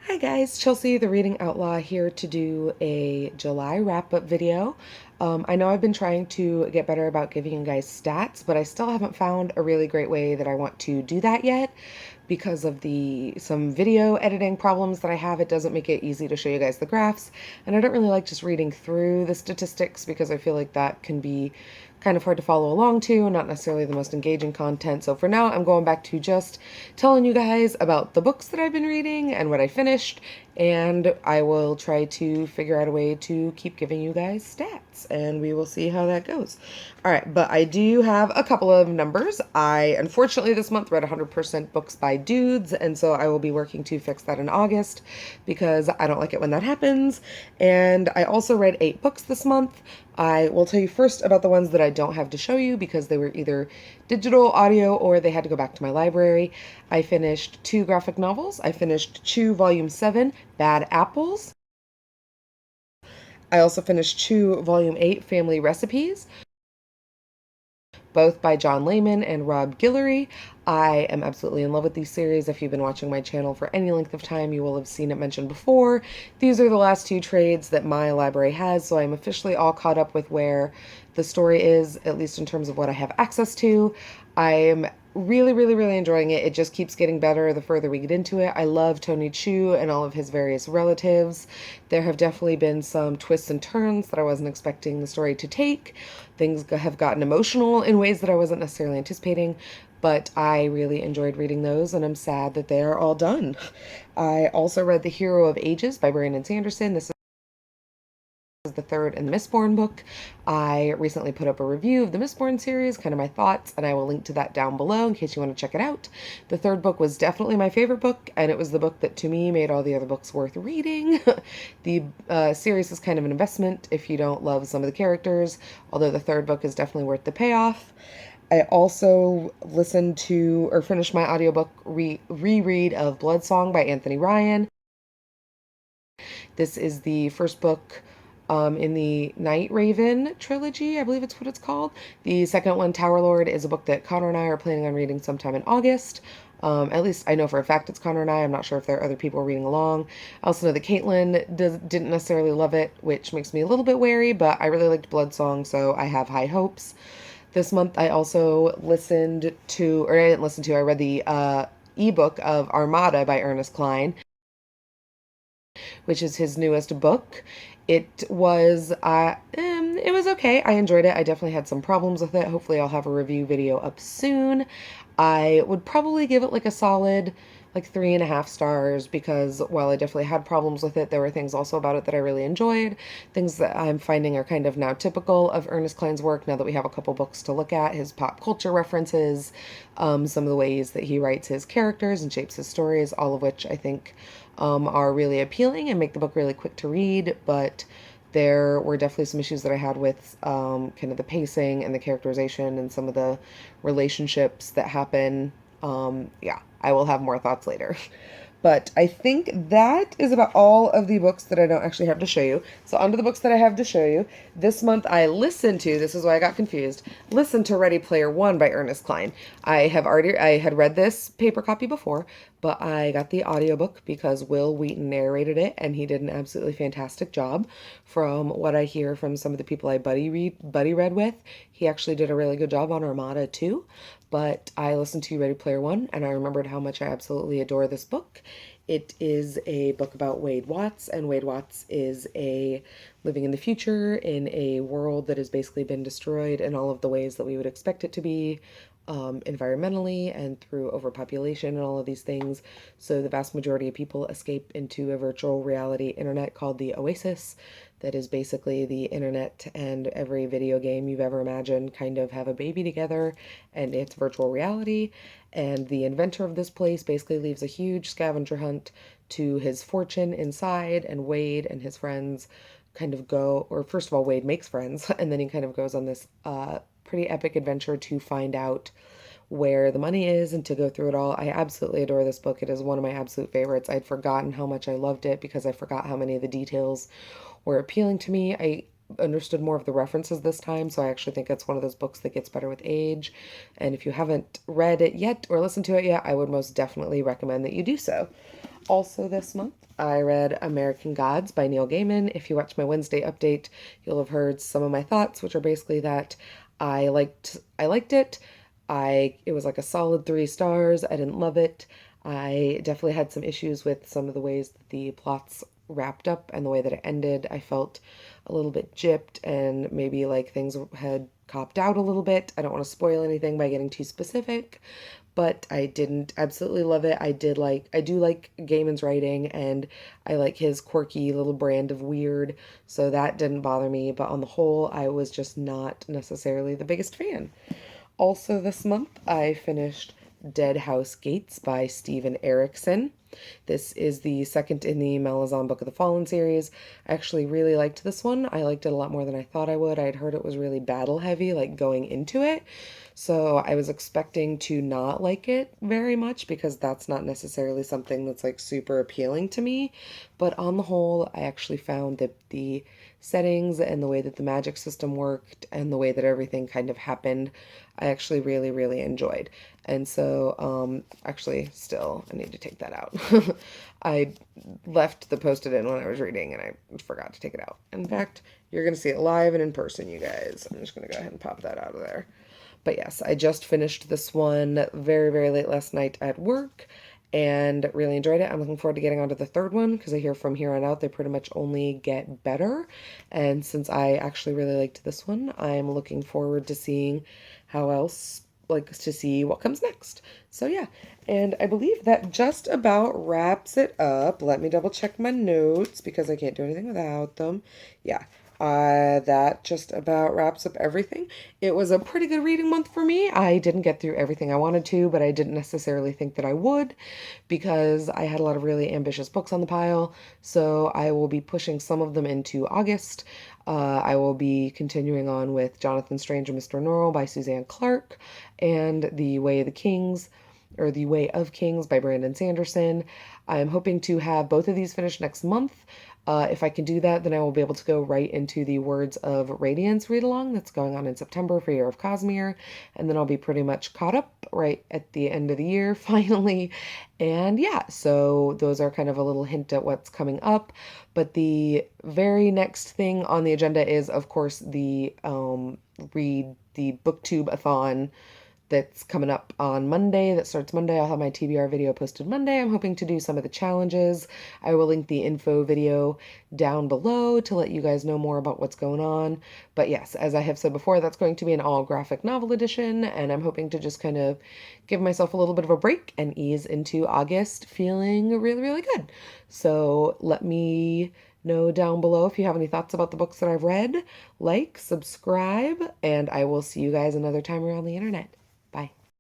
Hi guys, Chelsea the Reading Outlaw here to do a July wrap-up video. I know I've been trying to get better about giving you guys stats, but I still haven't found a really great way that I want to do that yet because of the some video editing problems that I have. It doesn't make it easy to show you guys the graphs, and I don't really like just reading through the statistics because I feel like that can be kind of hard to follow along to, not necessarily the most engaging content. So for now, I'm going back to just telling you guys about the books that I've been reading and what I finished, and I will try to figure out a way to keep giving you guys stats, and we will see how that goes. All right, but I do have a couple of numbers. I unfortunately this month read 100% books by dudes, and so I will be working to fix that in August because I don't like it when that happens. And I also read 8 books this month. I will tell you first about the ones that I don't have to show you because they were either digital, audio, or they had to go back to my library. I finished 2 graphic novels. I finished Chew Volume 7, Bad Apples. I also finished Chew Volume 8, Family Recipes, both by John Layman and Rob Guillory. I am absolutely in love with these series. If you've been watching my channel for any length of time, you will have seen it mentioned before. These are the last 2 trades that my library has, so I'm officially all caught up with where the story is, at least in terms of what I have access to. I'm really enjoying it. It just keeps getting better the further we get into it. I love Tony Chu and all of his various relatives. There have definitely been some twists and turns that I wasn't expecting the story to take. Things have gotten emotional in ways that I wasn't necessarily anticipating, but I really enjoyed reading those, and I'm sad that they are all done. I also read The Hero of Ages by Brandon Sanderson. This is the third in the Mistborn book. I recently put up a review of the Mistborn series, kind of my thoughts, and I will link to that down below in case you want to check it out. The third book was definitely my favorite book, and it was the book that to me made all the other books worth reading. The series is kind of an investment if you don't love some of the characters, although the third book is definitely worth the payoff. I also listened to or finished my audiobook reread of Bloodsong by Anthony Ryan. This is the first book in the Night Raven trilogy, I believe it's what it's called. The second one, Tower Lord, is a book that Connor and I are planning on reading sometime in August. At least I know for a fact it's Connor and I. I'm not sure if there are other people reading along. I also know that Caitlin didn't necessarily love it, which makes me a little bit wary, but I really liked Bloodsong, so I have high hopes. This month I also listened to, or I didn't listen to, I read the ebook of Armada by Ernest Cline, which is his newest book. It was okay. I enjoyed it. I definitely had some problems with it. Hopefully I'll have a review video up soon. I would probably give it like a solid 3.5 stars because while I definitely had problems with it, there were things also about it that I really enjoyed. Things that I'm finding are kind of now typical of Ernest Cline's work now that we have a couple books to look at. His pop culture references, some of the ways that he writes his characters and shapes his stories, all of which I think are really appealing and make the book really quick to read, but there were definitely some issues that I had with kind of the pacing and the characterization and some of the relationships that happen. Yeah, I will have more thoughts later. But I think that is about all of the books that I don't actually have to show you. So onto the books that I have to show you. This month I listened to, this is why I got confused, listened to Ready Player One by Ernest Cline. I had read this paper copy before, but I got the audiobook because Will Wheaton narrated it and he did an absolutely fantastic job. From what I hear from some of the people I buddy read with, he actually did a really good job on Armada too. But I listened to Ready Player One and I remembered how much I absolutely adore this book. It is a book about Wade Watts, and Wade Watts is a living in the future in a world that has basically been destroyed in all of the ways that we would expect it to be, environmentally and through overpopulation and all of these things. So the vast majority of people escape into a virtual reality internet called the Oasis that is basically the internet and every video game you've ever imagined kind of have a baby together, and it's virtual reality. And the inventor of this place basically leaves a huge scavenger hunt to his fortune inside, and Wade and his friends kind of go, or first of all, Wade makes friends, and then he kind of goes on this pretty epic adventure to find out where the money is and to go through it all. I absolutely adore this book. It is one of my absolute favorites. I'd forgotten how much I loved it because I forgot how many of the details were appealing to me. I understood more of the references this time, so I actually think it's one of those books that gets better with age. And if you haven't read it yet or listened to it yet, I would most definitely recommend that you do so. Also this month, I read American Gods by Neil Gaiman. If you watch my Wednesday update, you'll have heard some of my thoughts, which are basically that I liked it. It was like a solid 3 stars. I didn't love it. I definitely had some issues with some of the ways that the plots wrapped up and the way that it ended. I felt a little bit gypped and maybe like things had copped out a little bit. I don't want to spoil anything by getting too specific, but I didn't absolutely love it. I do like Gaiman's writing, and I like his quirky little brand of weird, so that didn't bother me, but on the whole, I was just not necessarily the biggest fan. Also this month, I finished Dead House Gates by Steven Erikson. This is the second in the Malazan Book of the Fallen series. I actually really liked this one. I liked it a lot more than I thought I would. I had heard it was really battle heavy, like going into it. So I was expecting to not like it very much because that's not necessarily something that's like super appealing to me. But on the whole, I actually found that the settings and the way that the magic system worked and the way that everything kind of happened, I actually really, really enjoyed. And so, actually, still, I need to take that out. I left the post-it in when I was reading and I forgot to take it out. In fact, you're going to see it live and in person, you guys. I'm just going to go ahead and pop that out of there. But yes, I just finished this one very, very late last night at work and really enjoyed it. I'm looking forward to getting onto the third one because I hear from here on out they pretty much only get better. And since I actually really liked this one, I'm looking forward to seeing how else, like to see what comes next. So yeah, and I believe that just about wraps it up. Let me double check my notes because I can't do anything without them. Yeah, that just about wraps up everything. It was a pretty good reading month for me. I didn't get through everything I wanted to, but I didn't necessarily think that I would because I had a lot of really ambitious books on the pile. So I will be pushing some of them into August. I will be continuing on with Jonathan Strange and Mr. Norrell by Suzanne Clark and The Way of the Kings, or The Way of Kings by Brandon Sanderson. I'm hoping to have both of these finished next month. If I can do that, then I will be able to go right into the Words of Radiance read along that's going on in September for Year of Cosmere, and then I'll be pretty much caught up right at the end of the year finally. And yeah, so those are kind of a little hint at what's coming up. But the very next thing on the agenda is, of course, read the BookTube-a-thon that's coming up on Monday, that starts Monday. I'll have my TBR video posted Monday. I'm hoping to do some of the challenges. I will link the info video down below to let you guys know more about what's going on. But yes, as I have said before, that's going to be an all graphic novel edition, and I'm hoping to just kind of give myself a little bit of a break and ease into August feeling really, really good. So let me know down below if you have any thoughts about the books that I've read. Like, subscribe, and I will see you guys another time around the internet. Bye.